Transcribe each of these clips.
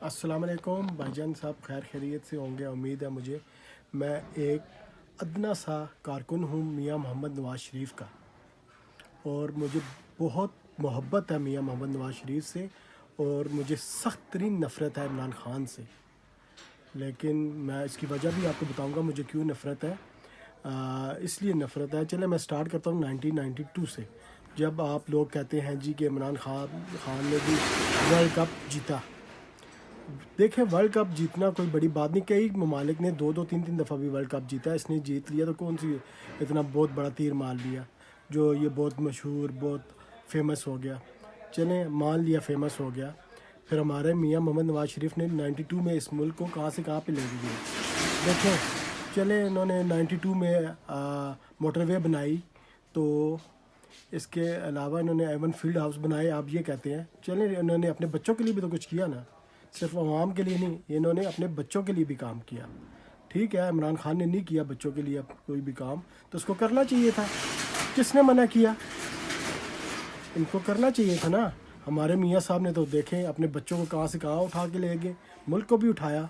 السلام علیکم بھائی جان صاحب، خیر خیریت سے ہوں گے امید ہے مجھے۔ میں ایک ادنا سا کارکن ہوں میاں محمد نواز شریف کا، اور مجھے بہت محبت ہے میاں محمد نواز شریف سے، اور مجھے سخت ترین نفرت ہے عمران خان سے۔ لیکن میں اس کی وجہ بھی آپ کو بتاؤں گا مجھے کیوں نفرت ہے۔ اس لیے نفرت ہے، چلے میں سٹارٹ کرتا ہوں 1992 سے، جب آپ لوگ کہتے ہیں جی کہ عمران خان نے بھی ورلڈ کپ جیتا۔ دیکھیں، ورلڈ کپ جیتنا کوئی بڑی بات نہیں، کئی ممالک نے دو تین دفعہ بھی ورلڈ کپ جیتا ہے، اس نے جیت لیا تو کون سی اتنا بہت بڑا تیر مار لیا جو یہ بہت مشہور بہت فیمس ہو گیا۔ چلیں مان لیا فیمس ہو گیا، پھر ہمارے میاں محمد نواز شریف نے 92 میں اس ملک کو کہاں سے کہاں پہ لے کے گئے۔ دیکھیں، چلے انہوں نے 92 میں موٹر وے بنائی، تو اس کے علاوہ انہوں نے ایون فیلڈ ہاؤس بنائے، آپ یہ کہتے ہیں۔ چلیں انہوں نے اپنے بچوں کے لیے بھی تو کچھ کیا نا، صرف عوام کے لیے نہیں، انہوں نے اپنے بچوں کے لیے بھی کام کیا۔ ٹھیک ہے، عمران خان نے نہیں کیا بچوں کے لیے کوئی بھی کام، تو اس کو کرنا چاہیے تھا۔ کس نے منع کیا؟ ان کو کرنا چاہیے تھا نا۔ ہمارے میاں صاحب نے تو دیکھیں اپنے بچوں کو کہاں سے کہاں اٹھا کے لے گئے، ملک کو بھی اٹھایا۔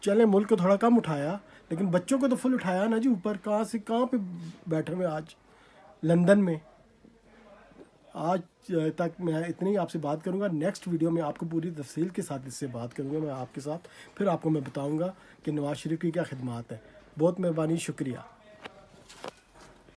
چلیں ملک کو تھوڑا کم اٹھایا، لیکن بچوں کو تو فل اٹھایا نا جی، اوپر کہاں سے کہاں پہ بیٹھے ہوئے آج لندن میں۔ آج تک میں اتنی آپ سے بات کروں گا، نیکسٹ ویڈیو میں آپ کو پوری تفصیل کے ساتھ اس سے بات کروں گا میں آپ کے ساتھ، پھر آپ کو میں بتاؤں گا کہ نواز شریف کی کیا خدمات ہیں۔ بہت مہربانی، شکریہ۔